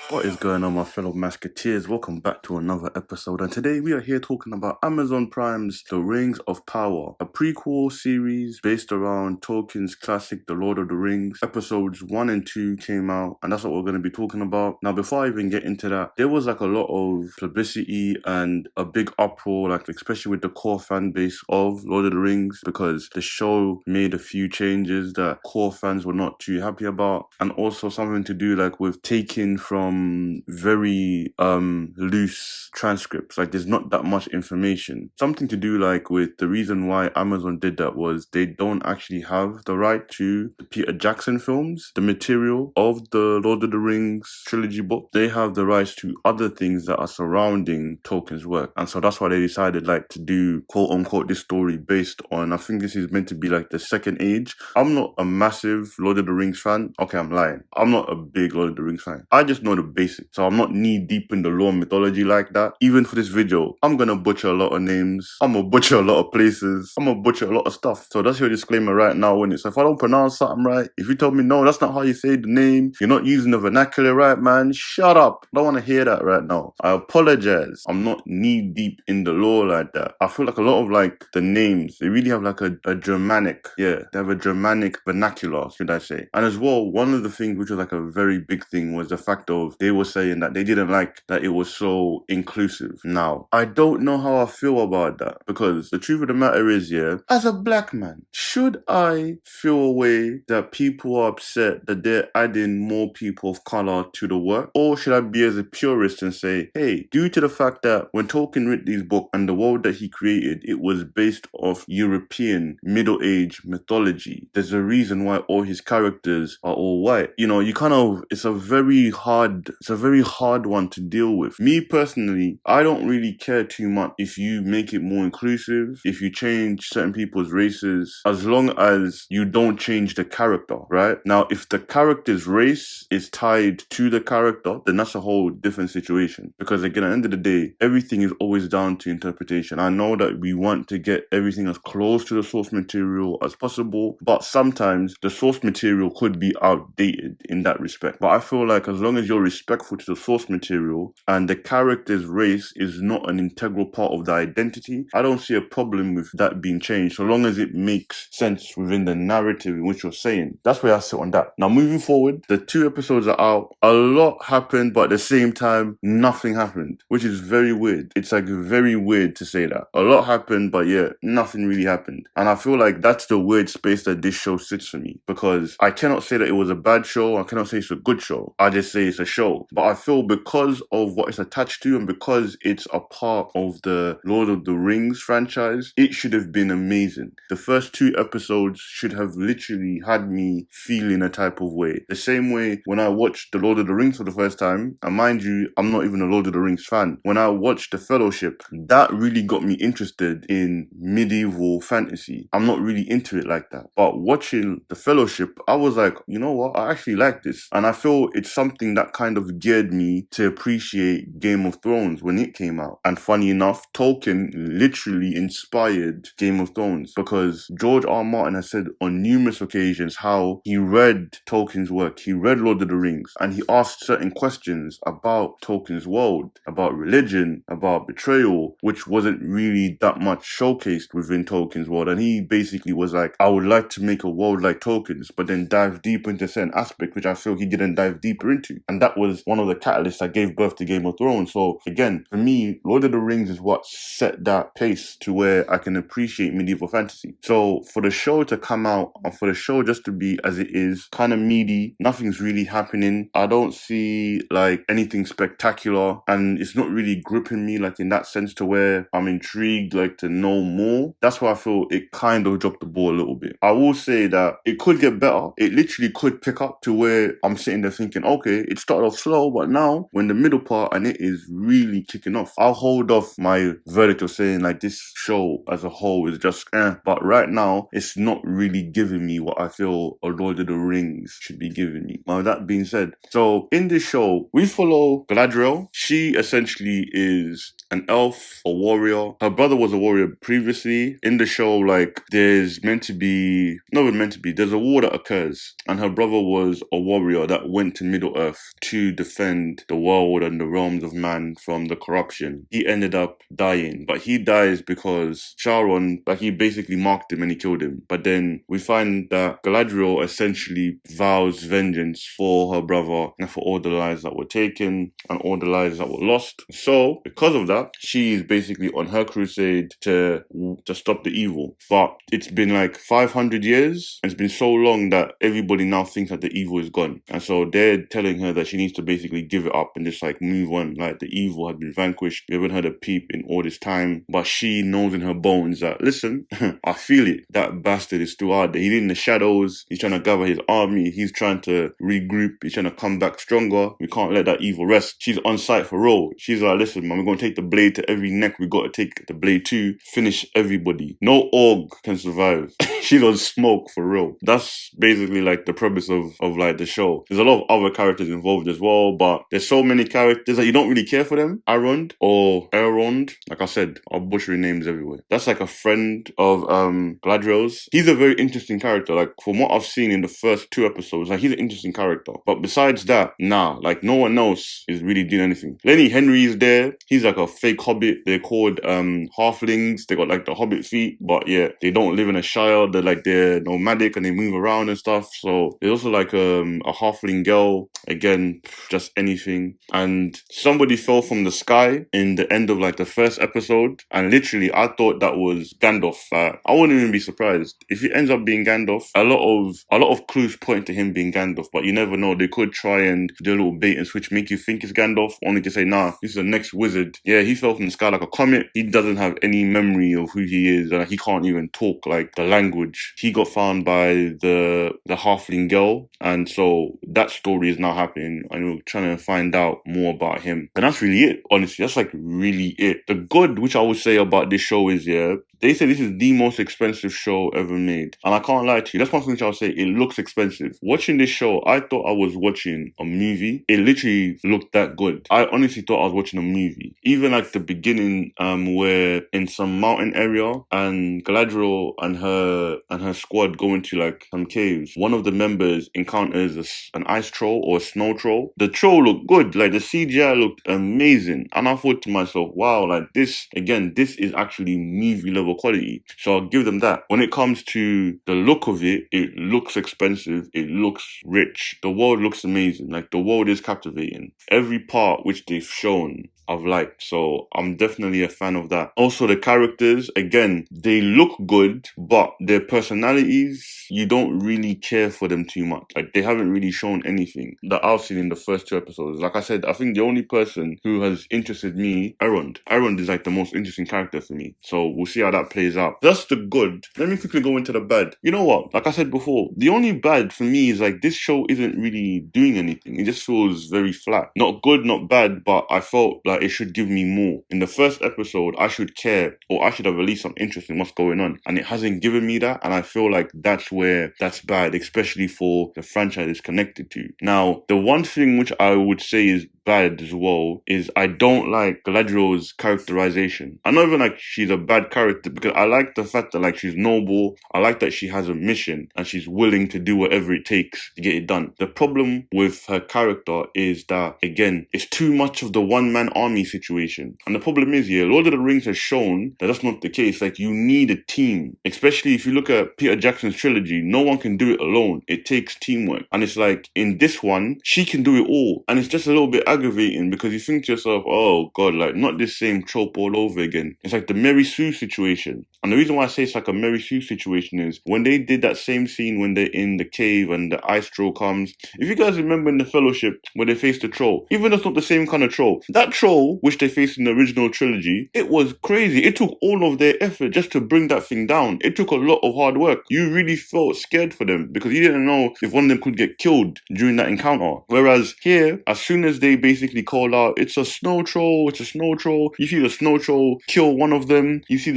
What is going on, my fellow Masketeers? Welcome back to another episode, and today we are here talking about Amazon Prime's The Rings of Power, a prequel series based around Tolkien's classic The Lord of the Rings. Episodes 1 and 2 came out, and that's what we're going to be talking about. Now, before I even get into that, there was like a lot of publicity and a big uproar, like especially with the core fan base of Lord of the Rings, because the show made a few changes that core fans were not too happy about, and also something to do like with taking from very loose transcripts. Like there's not that much information. Something to do like with the reason why Amazon did that was they don't actually have the right to the Peter Jackson films, the material of the Lord of the Rings trilogy book. They have the rights to other things that are surrounding Tolkien's work. And so that's why they decided like to do quote unquote this story based on, I think this is meant to be like the second age. I'm not a massive Lord of the Rings fan. Okay, I'm lying. I'm not a big Lord of the Rings fan. I just know the basics. So I'm not knee deep in the lore mythology like that. Even for this video, I'm gonna butcher a lot of names. I'm gonna butcher a lot of places. I'm gonna butcher a lot of stuff. So that's your disclaimer right now, when it's, if I don't pronounce something right, if you tell me no, that's not how you say the name, you're not using the vernacular right, man, shut up. I don't want to hear that right now. I apologize. I'm not knee deep in the lore like that. I feel like a lot of like the names, they really have like a Germanic, they have a Germanic vernacular, should I say. And as well, one of the things which was like a very big thing was the fact of they were saying that they didn't like that it was so inclusive. Now, I don't know how I feel about that, because the truth of the matter is, as a black man, should I feel a way that people are upset that they're adding more people of color to the work? Or should I be as a purist and say, hey, due to the fact that when Tolkien wrote these books and the world that he created, it was based off European Middle Age mythology, there's a reason why all his characters are all white. You know, you kind of, it's a very hard one to deal with. Me personally, I don't really care too much if you make it more inclusive, if you change certain people's races, as long as you don't change the character, right? Now, if the character's race is tied to the character, then that's a whole different situation. Because again, at the end of the day, everything is always down to interpretation. I know that we want to get everything as close to the source material as possible, but sometimes the source material could be outdated in that respect. But I feel like as long as you're respectful to the source material and the character's race is not an integral part of the identity, I don't see a problem with that being changed, so long as it makes sense within the narrative in which you're saying. That's where I sit on that. Now, moving forward, the 2 episodes are out. A lot happened, but at the same time, nothing happened, which is very weird. It's like very weird to say that. A lot happened, but nothing really happened. And I feel like that's the weird space that this show sits for me, because I cannot say that it was a bad show. I cannot say it's a good show. I just say it's a show. But I feel because of what it's attached to and because it's a part of the Lord of the Rings franchise, it should have been amazing. The first 2 episodes should have literally had me feeling a type of way. The same way when I watched The Lord of the Rings for the first time, and mind you, I'm not even a Lord of the Rings fan. When I watched The Fellowship, that really got me interested in medieval fantasy. I'm not really into it like that. But watching The Fellowship, I was like, you know what? I actually like this. And I feel it's something that kind of geared me to appreciate Game of Thrones when it came out. And funny enough, Tolkien literally inspired Game of Thrones, because George R. R. Martin has said on numerous occasions how he read Tolkien's work, he read Lord of the Rings, and he asked certain questions about Tolkien's world, about religion, about betrayal, which wasn't really that much showcased within Tolkien's world. And he basically was like, I would like to make a world like Tolkien's, but then dive deeper into certain aspects which I feel he didn't dive deeper into. And that was one of the catalysts that gave birth to Game of Thrones. So again, for me, Lord of the Rings is what set that pace to where I can appreciate medieval fantasy. So for the show to come out and for the show just to be as it is, kind of meaty, nothing's really happening. I don't see like anything spectacular, and it's not really gripping me like in that sense to where I'm intrigued like to know more. That's why I feel it kind of dropped the ball a little bit. I will say that it could get better. It literally could pick up to where I'm sitting there thinking, okay, it started off slow, but now when the middle part and it is really kicking off, I'll hold off my verdict of saying like this show as a whole is just but right now it's not really giving me what I feel a Lord of the Rings should be giving me. Now that being said, so in this show we follow Galadriel. She essentially is an elf, a warrior. Her brother was a warrior previously. In the show, like, there's a war that occurs, and her brother was a warrior that went to Middle Earth to to defend the world and the realms of man from the corruption. He ended up dying, but he dies because Charon, like, he basically marked him and he killed him. But then we find that Galadriel essentially vows vengeance for her brother and for all the lives that were taken and all the lives that were lost. So because of that, she is basically on her crusade to stop the evil. But it's been like 500 years, and it's been so long that everybody now thinks that the evil is gone. And so they're telling her that she needs to basically give it up and just like move on. Like, the evil had been vanquished. We haven't heard a peep in all this time. But she knows in her bones that, listen, I feel it. That bastard is still out there. He's in the shadows. He's trying to gather his army. He's trying to regroup. He's trying to come back stronger. We can't let that evil rest. She's on site for real. She's like, listen, man, we're going to take the blade to every neck. We got to take the blade to finish everybody. No org can survive. She's on smoke for real. That's basically like the premise of like the show. There's a lot of other characters involved as well, but there's so many characters that you don't really care for them. Elrond, like I said, I'm butchering names everywhere. That's like a friend of Galadriel's. He's a very interesting character. Like, from what I've seen in the first 2 episodes, like, he's an interesting character. But besides that, nah, like, no one else is really doing anything. Lenny Henry is there. He's like a fake hobbit. They're called halflings. They got like the hobbit feet, but yeah, they don't live in a shire. They're nomadic and they move around and stuff. So there's also like a halfling girl, again, just anything. And somebody fell from the sky in the end of like the first episode, and literally I thought that was Gandalf. I wouldn't even be surprised if it ends up being Gandalf. A lot of clues point to him being Gandalf, but you never know. They could try and do a little bait and switch, make you think it's Gandalf, only to say, nah, this is the next wizard. Yeah, he fell from the sky like a comet. He doesn't have any memory of who he is, and he can't even talk like the language. He got found by the halfling girl, and so that story is now happening, and we're trying to find out more about him. And that's really it, honestly. That's like really it. The good which I would say about this show is, yeah, they say this is the most expensive show ever made. And I can't lie to you. That's one thing which I'll say. It looks expensive. Watching this show, I thought I was watching a movie. It literally looked that good. I honestly thought I was watching a movie. Even like the beginning, where in some mountain area and Galadriel and her squad go into like some caves. One of the members encounters an ice troll or a snow troll. The troll looked good. Like, the CGI looked amazing. And I thought to myself, wow, like this is actually movie level quality. So I'll give them that. When it comes to the look of it, it looks expensive. It looks rich. The world looks amazing. Like, the world is captivating. Every part which they've shown, I've liked. So I'm definitely a fan of that. Also, the characters, again, they look good, but their personalities, you don't really care for them too much. Like, they haven't really shown anything that I've seen in the first 2 episodes. Like I said, I think the only person who has interested me, Elrond is like the most interesting character for me. So we'll see how that plays out. That's the good. Let me quickly go into the bad. You know what? Like I said before, the only bad for me is like this show isn't really doing anything. It just feels very flat. Not good, not bad, but I felt like it should give me more. In the first episode, I should care, or I should have at least some interest in what's going on. And it hasn't given me that. And I feel like that's where that's bad, especially for the franchise it's connected to. Now, the one thing which I would say is bad as well is I don't like Galadriel's characterization. I know even like she's a bad character because I like the fact that like she's noble. I like that she has a mission and she's willing to do whatever it takes to get it done. The problem with her character is that, again, it's too much of the one-man army situation. And the problem is, yeah, Lord of the Rings has shown that that's not the case. Like, you need a team, especially if you look at Peter Jackson's trilogy. No one can do it alone. It takes teamwork. And it's like in this one, she can do it all. And it's just a little bit aggravating because you think to yourself, oh God, like not this same trope all over again. It's like the Mary Sue situation. And the reason why I say it's like a Mary Sue situation is when they did that same scene when they're in the cave and the ice troll comes. If you guys remember in the Fellowship when they faced the troll, even though it's not the same kind of troll, that troll which they faced in the original trilogy, it was crazy. It took all of their effort just to bring that thing down. It took a lot of hard work. You really felt scared for them because you didn't know if one of them could get killed during that encounter. Whereas here, as soon as they basically call out, it's a snow troll, it's a snow troll, you see the snow troll kill one of them, you see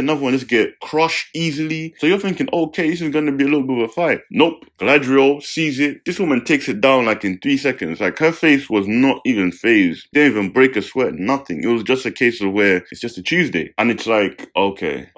another one just get crushed easily. So you're thinking, okay, this is going to be a little bit of a fight. Nope. Galadriel sees it. This woman takes it down like in 3 seconds. Like her face was not even phased. Didn't even break a sweat. Nothing. It was just a case of where it's just a Tuesday. And it's like, okay.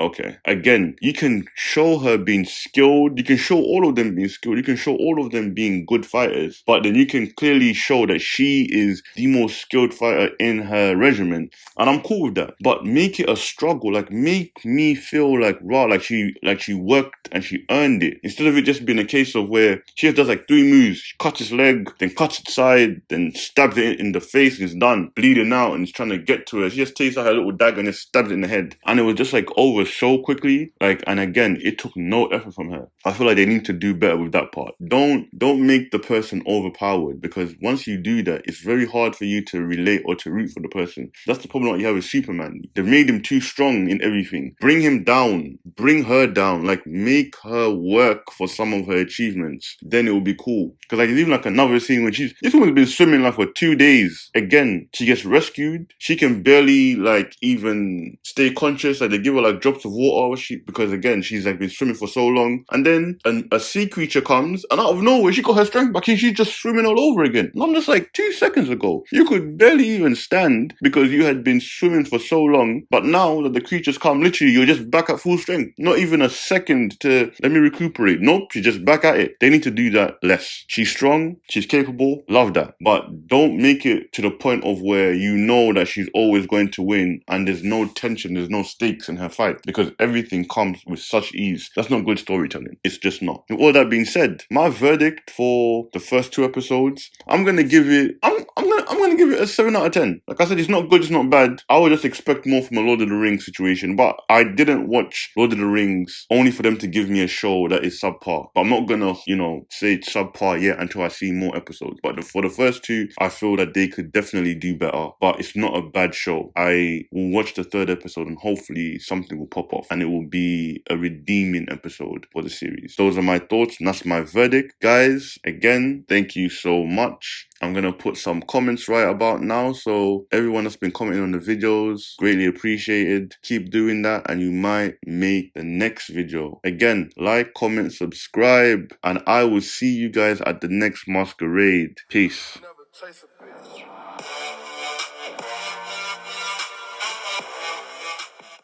Again, you can show her being skilled. You can show all of them being skilled. You can show all of them being good fighters. But then you can clearly show that she is the most skilled fighter in her regiment. And I'm cool with that. But make it a struggle. Like, make me feel like raw, like she worked and she earned it. Instead of it just being a case of where she just does like 3 moves. She cuts his leg, then cuts its side, then stabs it in the face and it's done. Bleeding out and it's trying to get to her. She just takes out her little dagger and just stabs it in the head. And it was just like over so quickly. Like, and again, it took no effort from her. I feel like they need to do better with that part. Don't make the person overpowered, because once you do that, it's very hard for you to relate or to root for the person. That's the problem that you have with Superman. They've made him too strong in everything. Bring him down. Bring her down. Like, make her work for some of her achievements. Then it will be cool. Because like, there's even like another scene when this woman's been swimming like for 2 days. Again, she gets rescued. She can barely like even stay conscious. Like, they give her like drops of water because again, she's like been swimming for so long. And then a sea creature comes and out of nowhere, she got her strength back and she's just swimming all over again. And I'm just like, 2 seconds ago, you could barely even stand because you had been swimming for so long. But now that the creatures come, literally, you're just back at full strength. Not even a second to let me recuperate. Nope, she's just back at it. They need to do that less. She's strong, she's capable, love that. But don't make it to the point of where you know that she's always going to win and there's no tension, there's no stakes in her fight, because everything comes with such ease. That's not good storytelling. It's just not. With all that being said, my verdict for the first 2 episodes, I'm gonna give it a 7 out of 10. Like I said, it's not good, it's not bad. I would just expect more from a Lord of the Rings situation, but I didn't watch Lord of the Rings only for them to give me a show that is subpar. But I'm not gonna, say it's subpar yet until I see more episodes. But for the first 2, I feel that they could definitely do better. But it's not a bad show. I will watch the 3rd episode and hopefully something will pop off and it will be a redeeming episode for the series. Those are my thoughts and that's my verdict. Guys, again, thank you so much. I'm going to put some comments right about now. So everyone that's been commenting on the videos, greatly appreciated. Keep doing that and you might make the next video. Again, like, comment, subscribe, and I will see you guys at the next masquerade. Peace.